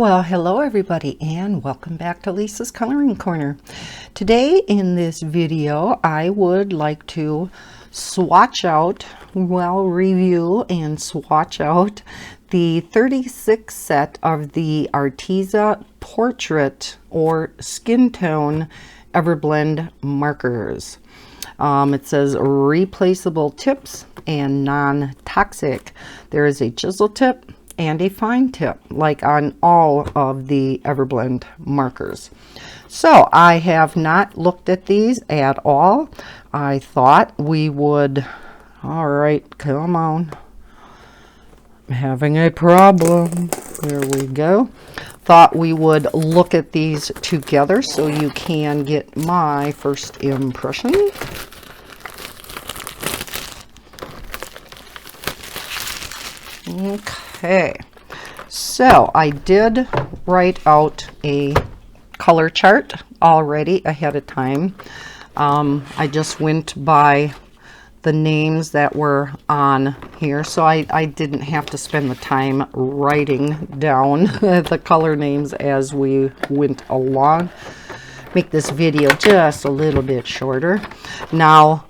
Well, hello everybody and welcome back to Lisa's Coloring Corner. Today in this video I would like to swatch out, review and swatch out the 36 set of the Arteza Portrait or Skin Tone Everblend markers. It says replaceable tips and non-toxic. There is a chisel tip and a fine tip, like on all of the Everblend markers. So I have not looked at these at all. I thought we would, all right, come on. I'm having a problem. There we go. Thought we would look at these together so you can get my first impression. Okay, so I did write out a color chart already ahead of time. I just went by the names that were on here, so I didn't have to spend the time writing down the color names as we went along. Make this video just a little bit shorter. Now,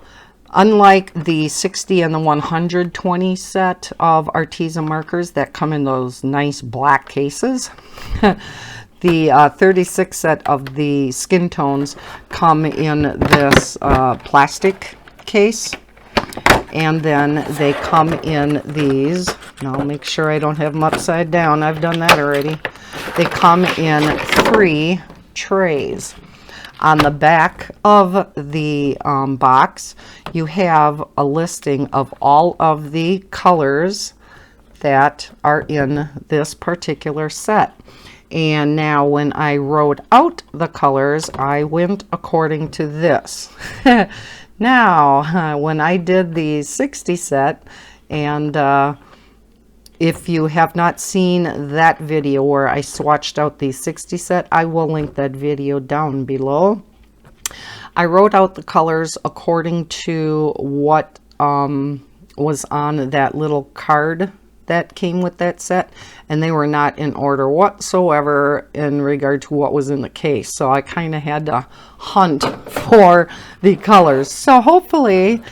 unlike the 60 and the 120 set of Arteza markers that come in those nice black cases, the 36 set of the skin tones come in this plastic case, and then they come in these. Now I'll make sure I don't have them upside down. I've done that already. They come in 3 trays. On the back of the box, you have a listing of all of the colors that are in this particular set. And now when I wrote out the colors, I went according to this. Now, when I did the 60 set, and if you have not seen that video where I swatched out the 60 set, I will link that video down below. I wrote out the colors according to what was on that little card that came with that set, and they were not in order whatsoever in regard to what was in the case. So I kind of had to hunt for the colors. So hopefully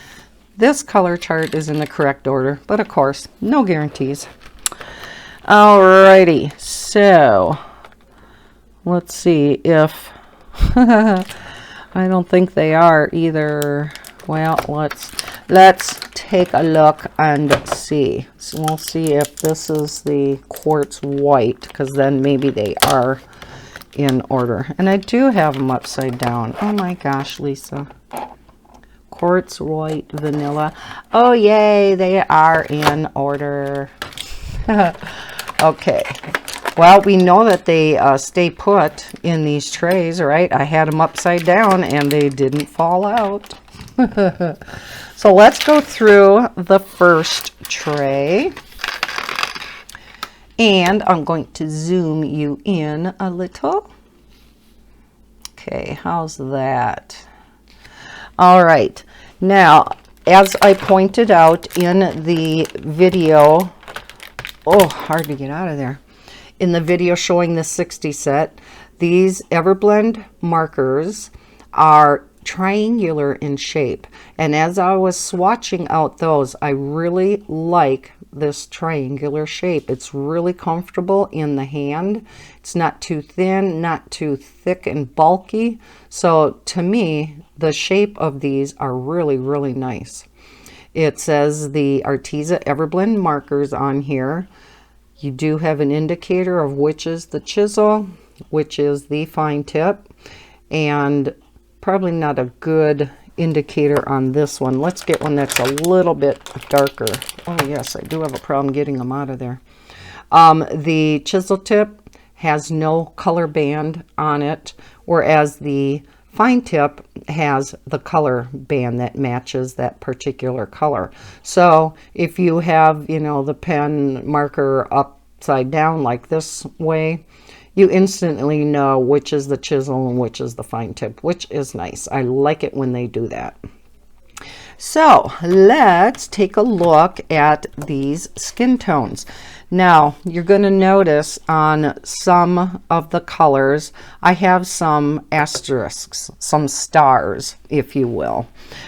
this color chart is in the correct order, but of course, no guarantees. Alrighty, so let's see if I don't think they are either. Well, let's take a look and see. So we'll see if this is the quartz white, because then maybe they are in order. And I do have them upside down. Oh my gosh, Lisa. Quartz white vanilla. Oh yay, they are in order. Okay, well, we know that they stay put in these trays, right? I had them upside down and they didn't fall out. So let's go through the first tray, and I'm going to zoom you in a little. Okay, how's that? All right, now as I pointed out in the video, oh, hard to get out of there. In the video showing the 60 set, these Everblend markers are triangular in shape. And as I was swatching out those, I really like this triangular shape. It's really comfortable in the hand. It's not too thin, not too thick and bulky. So to me, the shape of these are really, really nice. It says the Arteza Everblend markers on here. You do have an indicator of which is the chisel, which is the fine tip, and probably not a good indicator on this one. Let's get one that's a little bit darker. Oh yes, I do have a problem getting them out of there. The chisel tip has no color band on it, whereas the fine tip has the color band that matches that particular color. So if you have, you know, the pen marker upside down like this way, you instantly know which is the chisel and which is the fine tip, which is nice. I like it when they do that. So let's take a look at these skin tones. Now you're going to notice on some of the colors I have some asterisks, some stars, if you will.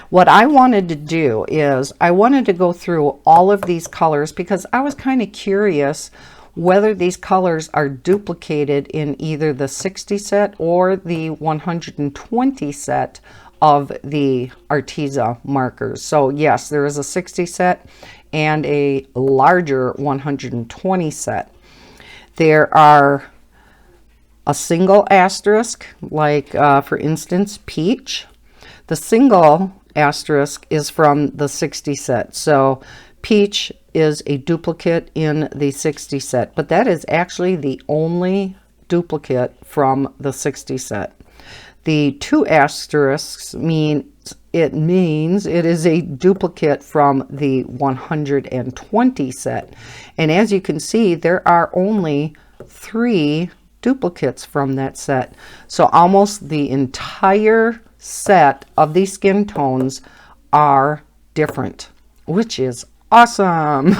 What I wanted to do is I wanted to go through all of these colors because I was kind of curious whether these colors are duplicated in either the 60 set or the 120 set of the Arteza markers. So yes, there is a 60 set and a larger 120 set. There are a single asterisk, like for instance, peach. The single asterisk is from the 60 set. So peach is a duplicate in the 60 set, but that is actually the only duplicate from the 60 set. The 2 asterisks means it is a duplicate from the 120 set. And as you can see, there are only 3 duplicates from that set. So almost the entire set of these skin tones are different, which is awesome.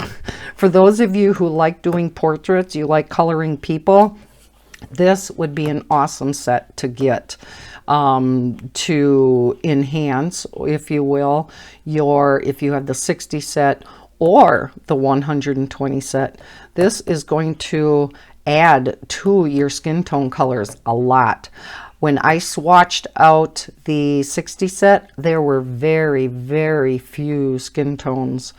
For those of you who like doing portraits, you like coloring people, this would be an awesome set to get to enhance, if you will, if you have the 60 set or the 120 set. This is going to add to your skin tone colors a lot. When I swatched out the 60 set, there were very, very few skin tones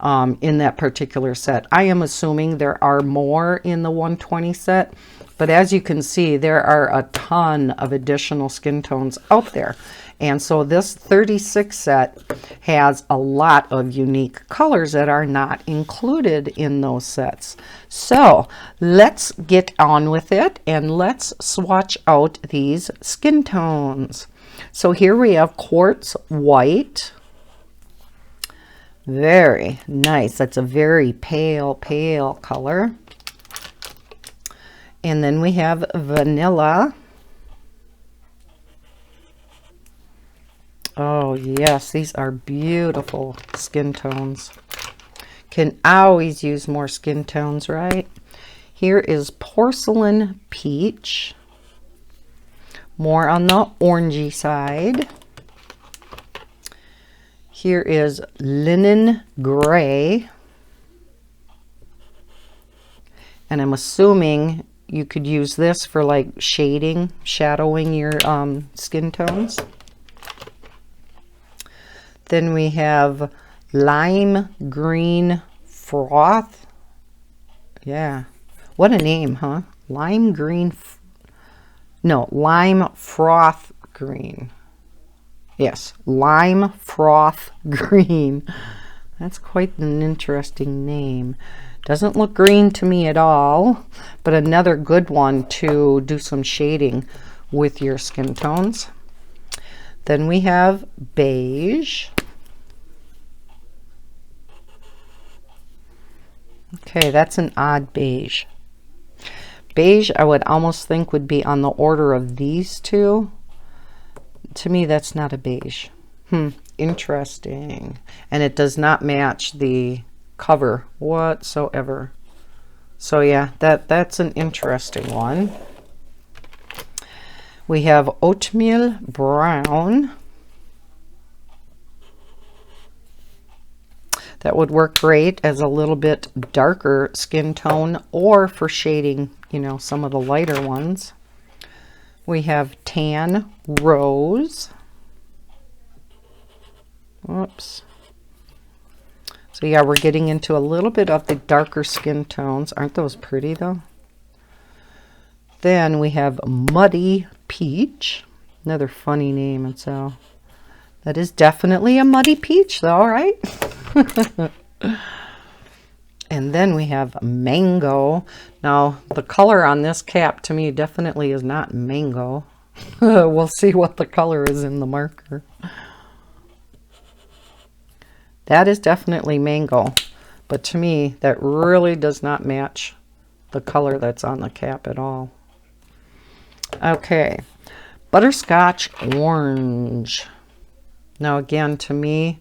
in that particular set. I am assuming there are more in the 120 set, but as you can see, there are a ton of additional skin tones out there. And so this 36 set has a lot of unique colors that are not included in those sets. So let's get on with it and let's swatch out these skin tones. So here we have quartz white. Very nice. That's a very pale color. And then we have vanilla. Oh yes, these are beautiful skin tones. Can always use more skin tones, right? Here is porcelain peach. More on the orangey side. Here is linen gray. And I'm assuming you could use this for like shadowing your skin tones. Then we have lime green froth. Yeah, what a name, huh? Lime froth green. Yes, lime froth green. That's quite an interesting name. Doesn't look green to me at all, but another good one to do some shading with your skin tones. Then we have beige. Okay, that's an odd beige. Beige, I would almost think would be on the order of these two. To me, that's not a beige. Interesting. And it does not match the cover whatsoever. So yeah, that's an interesting one. We have oatmeal brown. That would work great as a little bit darker skin tone or for shading, you know, some of the lighter ones. We have tan rose. Whoops. So yeah, we're getting into a little bit of the darker skin tones. Aren't those pretty though? Then we have muddy peach. Another funny name. And so that is definitely a muddy peach though, right? And then we have mango. Now the color on this cap to me definitely is not mango. We'll see what the color is in the marker. That is definitely mango, but to me that really does not match the color that's on the cap at all. Okay, butterscotch orange. Now again, to me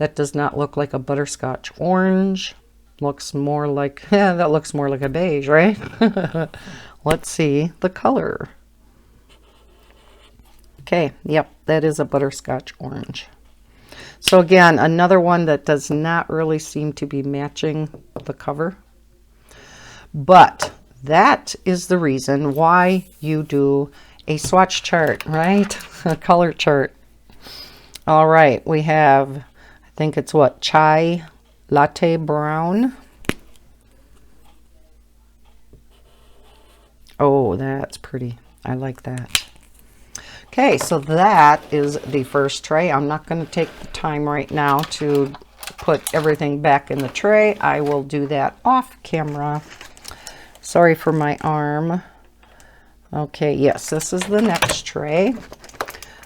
That does not look like a butterscotch orange. Looks more like, yeah, that looks more like a beige, right? Let's see the color. Okay, yep, that is a butterscotch orange. So again, another one that does not really seem to be matching the cover. But that is the reason why you do a swatch chart, right? A color chart. All right, we have, I think it's what, chai latte brown. Oh, that's pretty. I like that. Okay, so that is the first tray. I'm not going to take the time right now to put everything back in the tray. I will do that off camera. Sorry for my arm. Okay, yes, this is the next tray.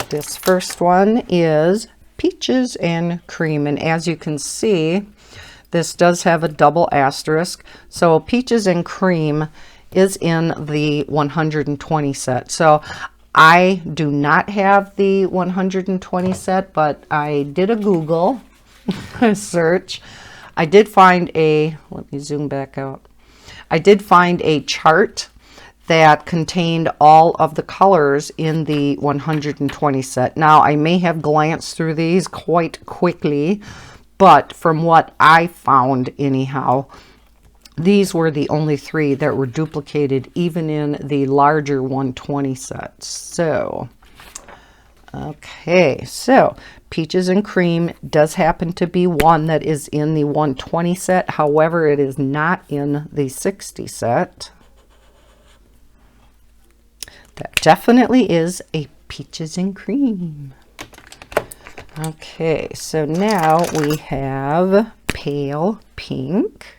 This first one is peaches and cream, and as you can see, this does have a double asterisk. So peaches and cream is in the 120 set. So I do not have the 120 set, but I did a Google search. I did find a, let me zoom back out. I did find a chart that contained all of the colors in the 120 set. Now, I may have glanced through these quite quickly, but from what I found anyhow, these were the only 3 that were duplicated even in the larger 120 sets. So, okay, so peaches and cream does happen to be one that is in the 120 set. However, it is not in the 60 set. That definitely is a peaches and cream. Okay, so now we have pale pink.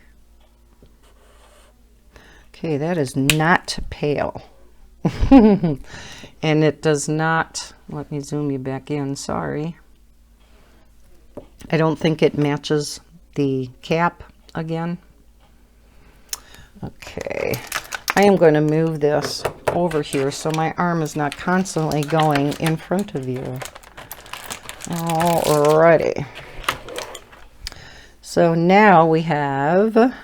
Okay, that is not pale. And it does not, let me zoom you back in, sorry. I don't think it matches the cap again. Okay, I am going to move this over here so my arm is not constantly going in front of you. Alrighty. So now we have, let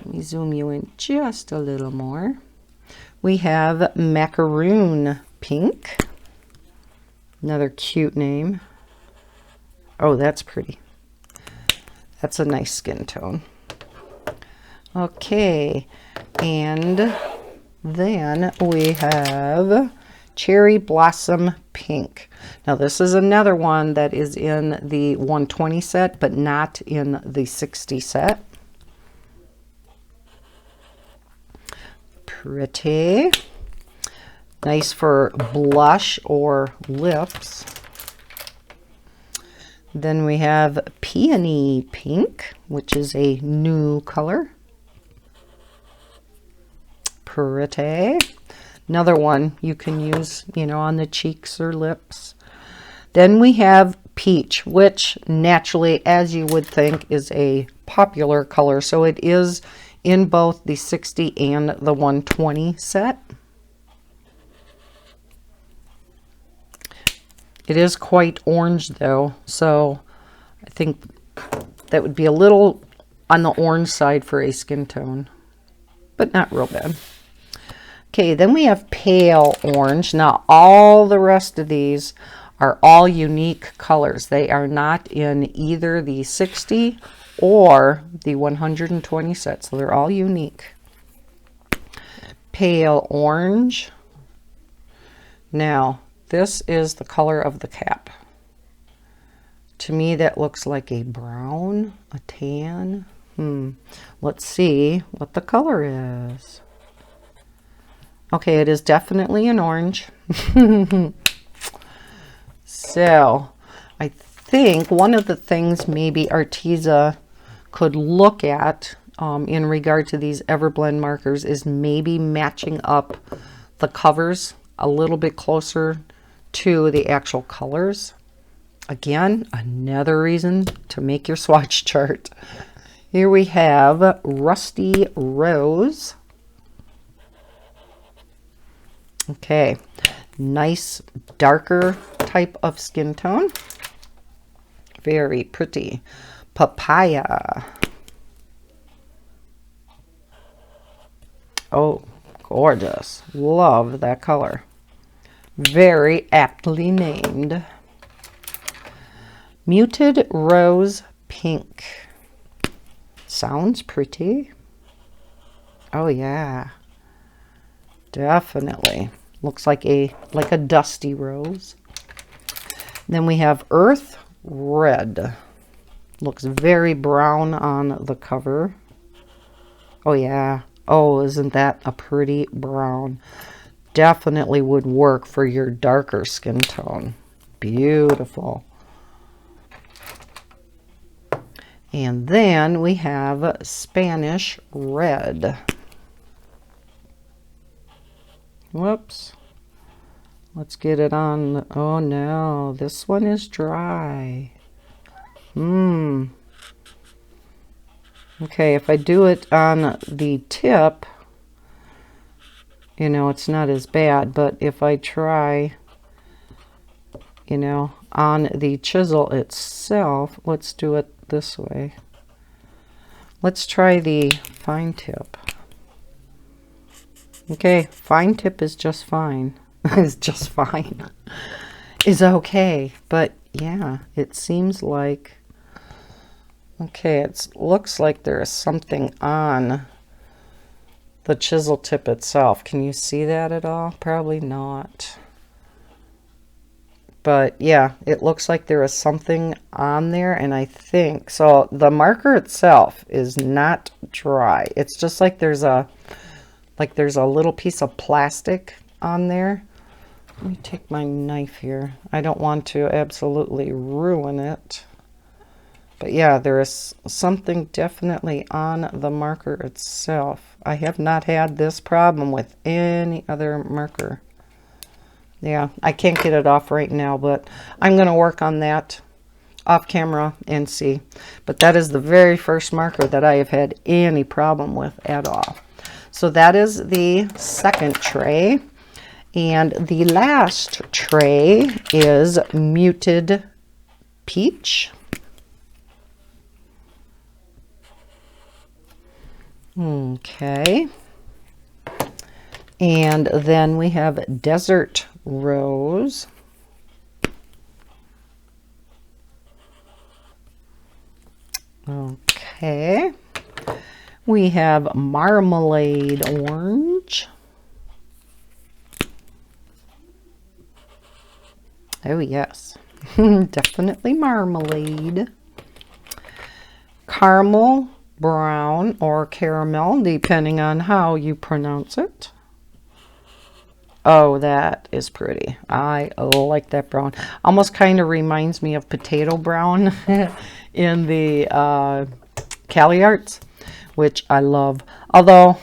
me zoom you in just a little more. We have macaroon pink. Another cute name. Oh, that's pretty. That's a nice skin tone. Okay, and then we have cherry blossom pink. Now this is another one that is in the 120 set, but not in the 60 set. Pretty. Nice for blush or lips. Then we have peony pink, which is a new color. Pretty. Another one you can use, you know, on the cheeks or lips. Then we have peach, which naturally, as you would think, is a popular color. So it is in both the 60 and the 120 set. It is quite orange though, so I think that would be a little on the orange side for a skin tone, but not real bad. Okay, then we have pale orange. Now all the rest of these are all unique colors. They are not in either the 60 or the 120 set, so they're all unique. Pale orange. Now this is the color of the cap. To me that looks like a brown, a tan. Let's see what the color is. Okay, it is definitely an orange. So I think one of the things maybe Arteza could look at in regard to these Everblend markers is maybe matching up the covers a little bit closer to the actual colors. Again, another reason to make your swatch chart. Here we have Rusty Rose. Okay, nice darker type of skin tone. Very pretty. Papaya. Oh, gorgeous. Love that color. Very aptly named. Muted Rose Pink. Sounds pretty. Oh yeah. Definitely. Looks like a dusty rose. Then we have Earth Red. Looks very brown on the cover. Oh yeah. Oh, isn't that a pretty brown? Definitely would work for your darker skin tone. Beautiful. And then we have Spanish Red. Whoops. Let's get it on. Oh no, this one is dry. Okay, if I do it on the tip, you know, it's not as bad, but if I try, you know, on the chisel itself, let's do it this way. Let's try the fine tip. Okay, fine tip is just fine. Is just fine. Is okay, but yeah, it seems like, okay, it looks like there is something on the chisel tip itself. Can you see that at all? Probably not. But yeah, it looks like there is something on there, and I think, so the marker itself is not dry. It's just like there's a little piece of plastic on there. Let me take my knife here. I don't want to absolutely ruin it. But yeah, there is something definitely on the marker itself. I have not had this problem with any other marker. Yeah, I can't get it off right now, but I'm going to work on that off camera and see. But that is the very first marker that I have had any problem with at all. So that is the second tray. And the last tray is Muted Peach. Okay. And then we have Desert Rose. Okay. We have Marmalade Orange. Oh yes, definitely marmalade. Caramel Brown or caramel, depending on how you pronounce it. Oh, that is pretty. I like that brown. Almost kind of reminds me of potato brown in the Cali Arts, which I love. Although,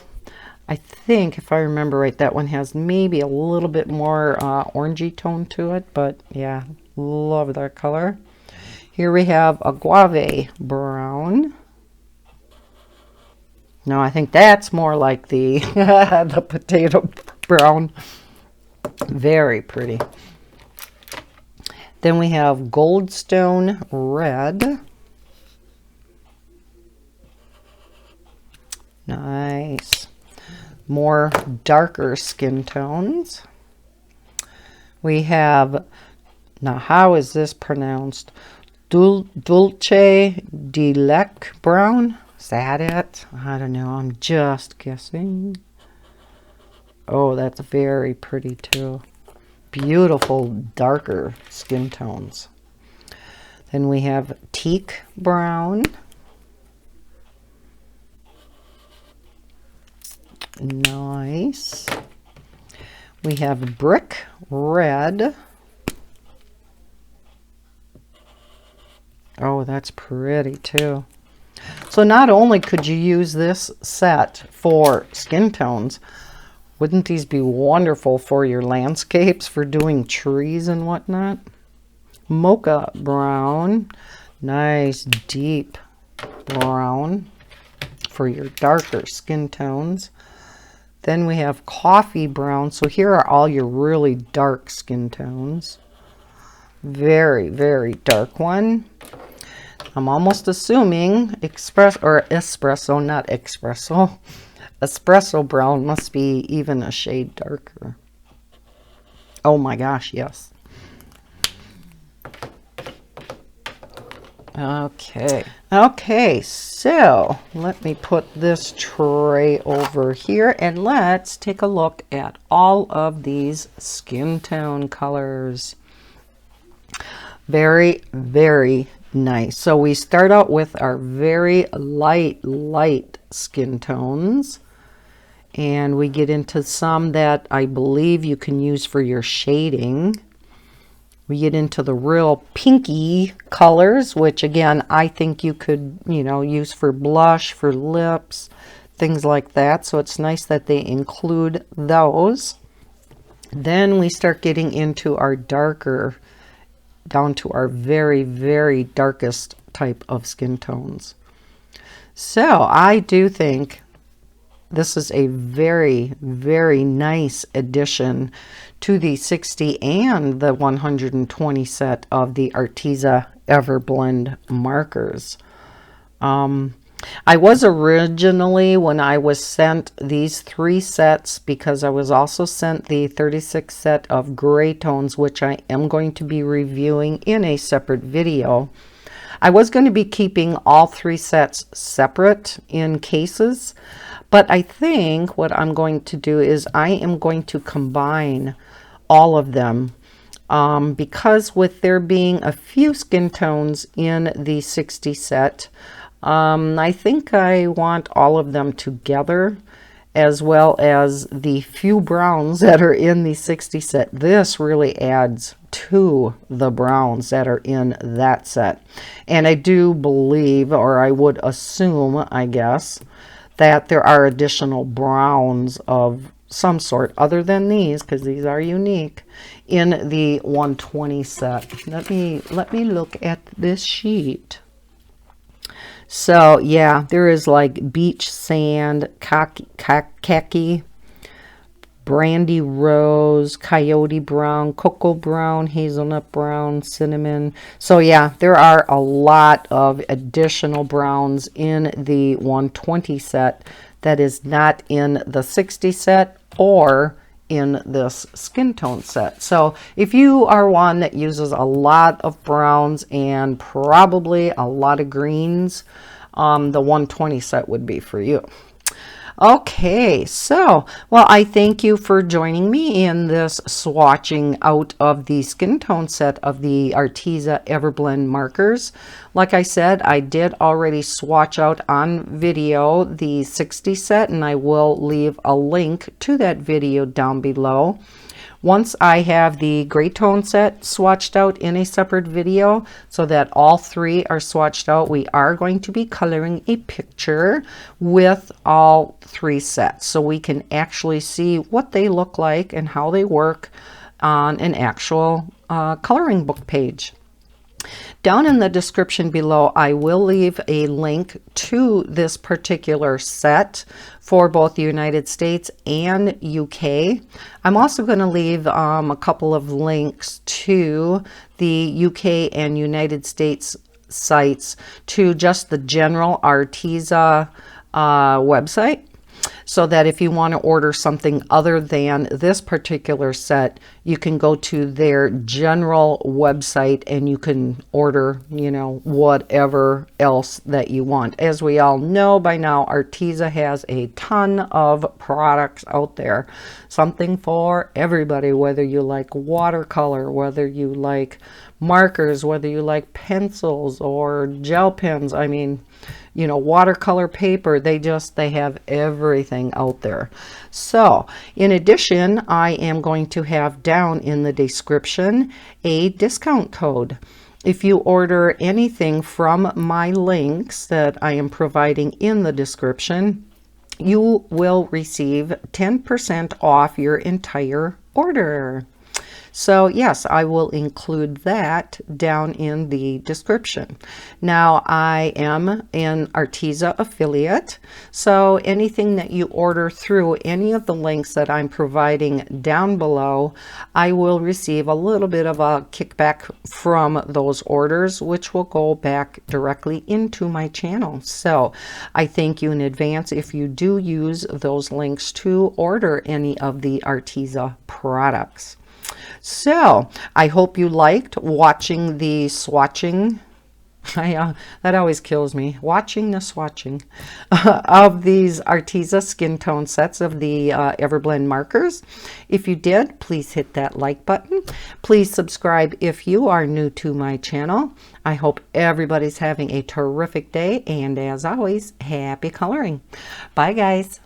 I think, if I remember right, that one has maybe a little bit more orangey tone to it. But yeah, love that color. Here we have a Guave Brown. No, I think that's more like the, the potato brown. Very pretty. Then we have Goldstone Red. Nice. More darker skin tones. We have, now how is this pronounced? Dulce de Leche Brown. Is that it? I don't know. I'm just guessing. Oh, that's very pretty too. Beautiful darker skin tones. Then we have Teak Brown. Nice. We have Brick Red. Oh, that's pretty too. So not only could you use this set for skin tones, wouldn't these be wonderful for your landscapes, for doing trees and whatnot? Mocha Brown. Nice deep brown for your darker skin tones. Then we have Coffee Brown. So here are all your really dark skin tones. Very, very dark one. I'm almost assuming espresso, not espresso. Espresso brown must be even a shade darker. Oh my gosh, yes. Okay, so let me put this tray over here and let's take a look at all of these skin tone colors. Very, very nice. So we start out with our very light skin tones, and we get into some that I believe you can use for your shading. We get into the real pinky colors, which again, I think you could, use for blush, for lips, things like that. So it's nice that they include those. Then we start getting into our darker, down to our very, very darkest type of skin tones. So I do think this is a very, very nice addition to the 60 and the 120 set of the Arteza Everblend markers. I was originally, when I was sent these 3 sets, because I was also sent the 36 set of gray tones, which I am going to be reviewing in a separate video. I was going to be keeping all 3 sets separate in cases, but I think what I'm going to do is I am going to combine all of them because with there being a few skin tones in the 60 set, I think I want all of them together, as well as the few browns that are in the 60 set. This really adds to the browns that are in that set. And I do believe, or I would assume, I guess, that there are additional browns of some sort other than these, because these are unique, in the 120 set. Let me look at this sheet. So yeah, there is like beach sand, khaki, brandy rose, coyote brown, cocoa brown, hazelnut brown, cinnamon. So yeah, there are a lot of additional browns in the 120 set that is not in the 60 set or in this skin tone set. So if you are one that uses a lot of browns and probably a lot of greens, the 120 set would be for you. Okay, so, well, I thank you for joining me in this swatching out of the skin tone set of the Arteza Everblend markers. Like I said, I did already swatch out on video the 60 set, and I will leave a link to that video down below. Once I have the gray tone set swatched out in a separate video so that all 3 are swatched out, we are going to be coloring a picture with all 3 sets so we can actually see what they look like and how they work on an actual coloring book page. Down in the description below, I will leave a link to this particular set for both the United States and UK. I'm also going to leave a couple of links to the UK and United States sites to just the general Arteza website, so that if you want to order something other than this particular set, you can go to their general website and you can order, whatever else that you want. As we all know by now, Arteza has a ton of products out there. Something for everybody, whether you like watercolor, whether you like markers, whether you like pencils or gel pens. I mean, watercolor paper, they have everything out there. So in addition, I am going to have down in the description a discount code. If you order anything from my links that I am providing in the description, you will receive 10% off your entire order. So yes, I will include that down in the description. Now, I am an Arteza affiliate, so anything that you order through any of the links that I'm providing down below, I will receive a little bit of a kickback from those orders, which will go back directly into my channel. So I thank you in advance if you do use those links to order any of the Arteza products. So I hope you liked watching the swatching. That always kills me, watching the swatching of these Arteza skin tone sets of the Everblend markers. If you did, please hit that like button. Please subscribe if you are new to my channel. I hope everybody's having a terrific day, and as always, happy coloring. Bye guys.